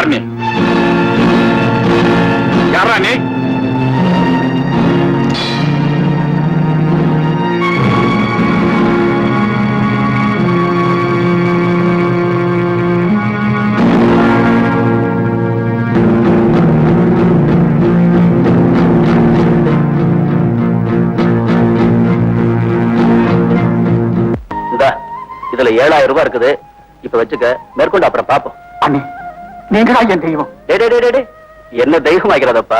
யார் நீ? யாரா நீ? இதுல 7000 ரூபாய் இருக்குது. இப்ப வச்சுக்க, மேற்கொண்டு அப்புறம் பாப்போம். அண்ணே, நீங்களா என் தெய்வம். என்ன தெய்வம் ஆகிறதப்பா?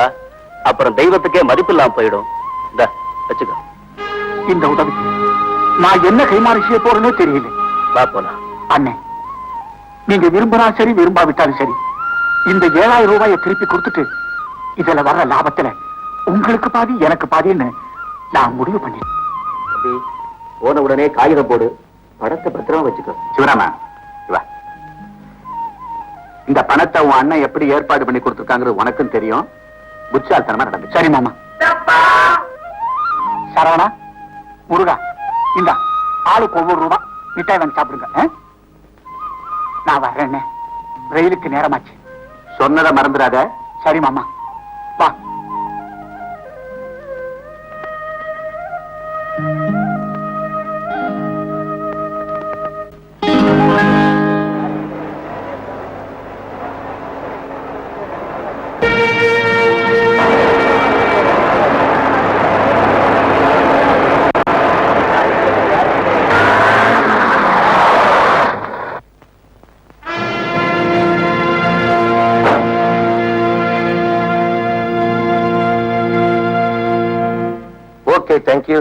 அப்புறம் தெய்வத்துக்கே மதிப்பு இல்லாம போயிடும். இந்த வச்சுக்க. இந்த உதவி நான் என்ன கைமாறு செய்ய போறேன்னு தெரியல. பாப்போம். அண்ணே, நீங்க விரும்பினா சரி, விரும்பாவிட்டாலும் சரி, இந்த 7000 ரூபாயை திருப்பி கொடுத்துட்டு இதுல வர்ற லாபத்துல உங்களுக்கு பாதி எனக்கு பாதின்னு நான் முடிவு பண்ணேன். போன உடனே காகிதம் போடு, பணத்தை பத்திரமா வச்சுக்கோ. சிவராமா, இந்த பணத்தை உன் அண்ணன் எப்படி ஏற்பாடு பண்ணி கொடுத்திருக்காங்கிறது உனக்கும் தெரியும். புட்சால்தனமா நடந்து. சரி மாமா. சரவணா, முருகா, இந்த ஆளுக்கு ஒவ்வொரு ரூபா மிட்டாய் வாங்கி சாப்பிடுங்க. நான் வரேன், ரயிலுக்கு நேரமாச்சு. சொன்னதை மறந்துடாத. சரி மாமா, வா.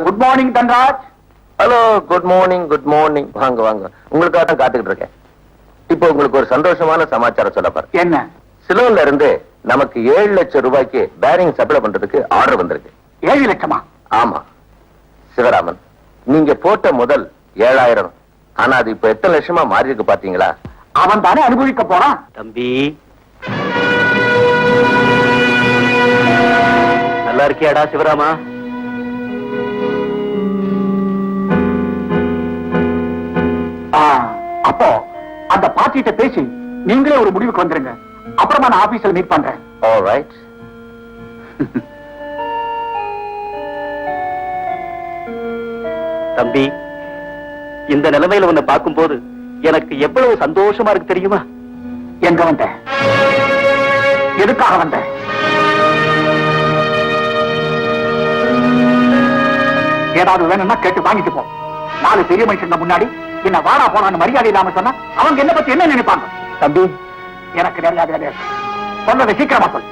Good morning Dhanraj. Hello, good morning. Good morning. வாங்க வாங்க, உங்களுக்காக தான் காத்துக்கிட்டு இருக்கேன். இப்போ உங்களுக்கு ஒரு சந்தோஷமான சமாச்சாரம் சொல்ல பாரு. என்ன? சிலோன்ல இருந்து நமக்கு 7 லட்சம் ரூபாய்க்கு பேரிங் சப்ளை பண்றதுக்கு ஆர்டர் வந்திருக்கு. 7 லட்சமா? ஆமா சிவராமன், நீங்க போட்ட முதல் 7000, ஆனா அது இப்ப எத்தனை லட்சமா மாறி இருக்கு பாத்தீங்களா? அவன் தானே அனுபவிக்க போறான். தம்பி, நல்லா இருக்கியாடா சிவராமா? அப்போ அந்த பார்ட்டிட்ட பேசி நீங்களே ஒரு முடிவுக்கு வந்துருங்க. அப்புறமா நான் ஆபீஸ்ல மீட் பண்றேன். ஆல்ரைட். தம்பி, இந்த நிலைமையில உன்னை பார்க்கும் போது எனக்கு எவ்வளவு சந்தோஷமா இருக்கு தெரியுமா? எங்க வந்த? எதுக்காக வந்த? ஏதாவது வேணும்னா கேட்டு வாங்கிட்டு போ. 4 பெரிய மனுஷங்க முன்னாடி என்ன வாடா போனான்னு மரியாதை இல்லாம சொன்னா அவங்க என்ன பத்தி என்ன நினைப்பாங்க? தம்பி, எனக்கு நிறைய வேலை இருக்கு. சொன்னதை சீக்கிரமா சொல்.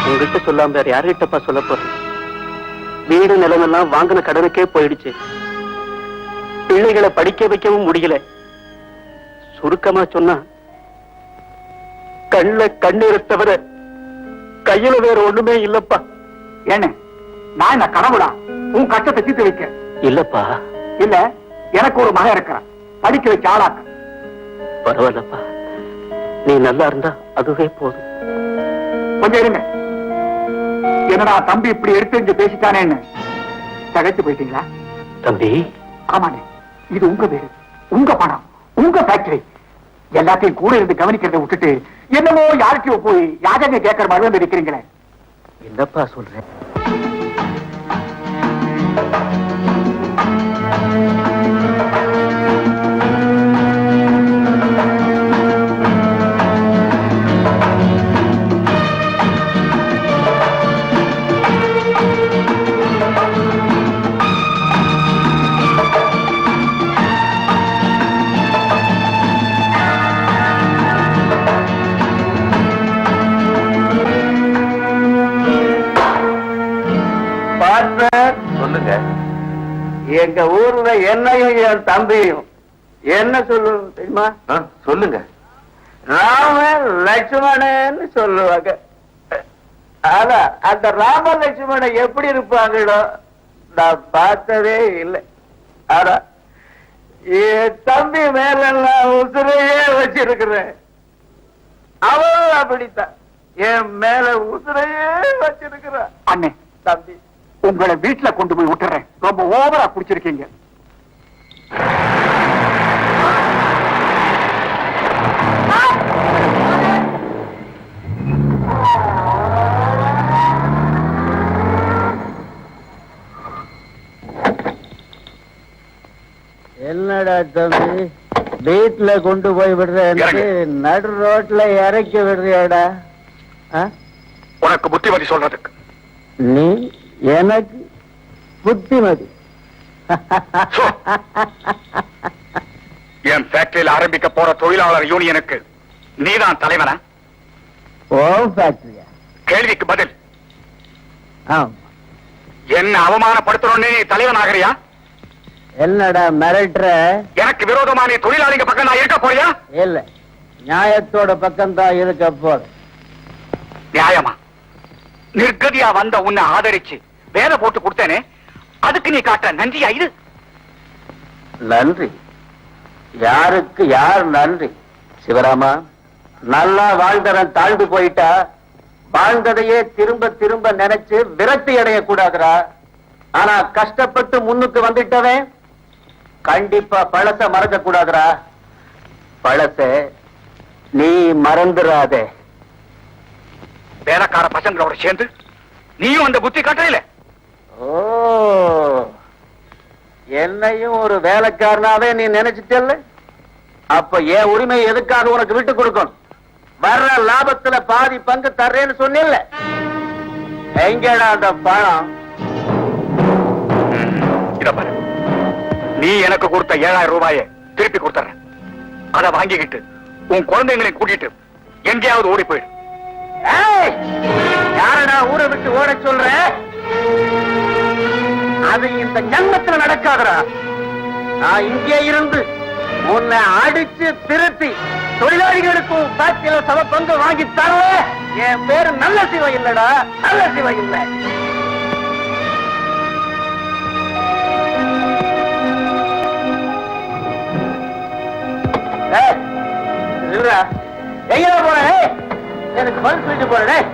உங்ககிட்ட சொல்லாம வேற யார்கிட்டப்பா சொல்ல போறேன்? வீடு நிலமெல்லாம் வாங்கின கடனுக்கே போயிடுச்சு. பிள்ளைகளை படிக்க வைக்கவும் முடியல. சுருக்கமா சொன்னா கண்ணீரை தவிர கையில வேற ஒண்ணுமே இல்லப்பா. என்ன நான் என்ன கனவுடா உன் கஷ்டத்தை தீர்த்து வைக்க? இல்லப்பா. இல்ல, எனக்கு ஒரு மகன் இருக்கிறான், படிக்க வச்ச ஆளாக்க. பரவாயில்லப்பா, நீ நல்லா இருந்தா அதுவே போதும். கொஞ்சம் இருங்க. என்னடா தம்பி இப்படி எடுத்து பேசிட்டானேன்னு தகைச்சு போயிட்டீங்களா? தம்பி, ஆமாண்ணே, இது உங்க வீடு, உங்க பணம், உங்க ஃபேக்டரி. எல்லாத்தையும் கூட இருந்து கவனிக்கிறத விட்டுட்டு என்னமோ யாருக்கையோ போய் யாஜக கேட்கற மாதிரி வந்து இருக்கிறீங்களே. என்னப்பா சொல்றேன்? சொல்லுங்க. எங்க ஊர்ல என்னையும் என் தம்பியும் என்ன சொல்லுவோம் தெரியுமா? சொல்லுங்க. ராமன் லட்சுமணன்னு சொல்லுவாங்க. ஆனா அந்த ராம லட்சுமணன் எப்படி இருப்பாங்களோ நான் பார்த்ததே இல்லை. ஆனா என் தம்பி மேல நான் உசுரையே வச்சிருக்கிறேன். அவன் அப்படித்தான் என் மேல உசுரையே வச்சிருக்கிறான். அண்ணே, தம்பி, உங்களை வீட்டுல கொண்டு போய் விட்டுறேன். ரொம்ப ஓவரா குடிச்சிருக்கீங்க. என்னடா தம்பி வீட்டுல கொண்டு போய் விடுறேன்னு நடு ரோட்ல இறக்கி விடுறியாடா? உனக்கு புத்திமதி சொல்றதுக்கு நீ எனக்கு புத்திமதி? என் ஃபேக்டரியில் ஆரம்பிக்க போற தொழிலாளர் யூனியனுக்கு நீதான் தலைவனா? ஓ ஃபேக்டரியா? கேள்விக்கு பதில். ஆமா. என்ன அவமானப்படுத்தணும்னு நீ தலைவன் ஆகிறியா? என்னடா மிரட்டுற? எனக்கு விரோதமா நீ தொழிலாளிங்க பக்கம் நான் இருக்க போறியா? இல்ல, நியாயத்தோட பக்கம்தான் இருக்க போற. நியாயமா? நிர்கதியா வந்த உன்னை ஆதரிச்சு வேலை போட்டு கொடுத்தேனே, அதுக்கு நீ காட்ட நன்றியா இது? நன்றி? யாருக்கு யார் நன்றி? சிவராமா, நல்லா வாழ்ந்தவன் தாழ்ந்து போயிட்டா வாழ்ந்ததையே திரும்ப திரும்ப நினைச்சு விரக்தி அடைய கூடாதுரா. ஆனா கஷ்டப்பட்டு முன்னுக்கு வந்துட்டவன் கண்டிப்பா பழச மறக்க கூடாதுரா. பழச நீ மறந்துடாதே. வேலைக்கார பசங்களோட சேர்ந்து நீயும் அந்த புத்தி காட்டுறீல? ஓ, என்னையும் ஒரு வேலைக்காரனாவே நீ நினைச்சிட்டல்ல? அப்ப என் உரிமை எதுக்காக உனக்கு விட்டு கொடுக்கணும்? வர்ற லாபத்துல பாதி பங்கு தர்றேன்னு சொன்னில்ல, எங்கடா அந்த பணம்? இத பாரு, நீ எனக்கு கொடுத்த 7000 ரூபாயை திருப்பி கொடுத்துறேன். அதை வாங்கிக்கிட்டு உன் குழந்தைங்களை கூட்டிட்டு எங்கேயாவது ஓடி போயிடு. யாரடா ஊரை விட்டு ஓட சொல்ற? அது இந்த ஜன்மத்துல நடக்காதடா. நான் இங்கே இருந்து உன்னை அடிச்சு திருத்தி தொழிலாளிகளுக்கும் ஃபேக்டரியில சம பங்கு வாங்கி தரல. என் பேரு நல்ல சிவம் இல்லடா, நல்ல சிவம் இல்ல. எங்க போற? எனக்கு பதில் சொல்லிட்டு போறேன்.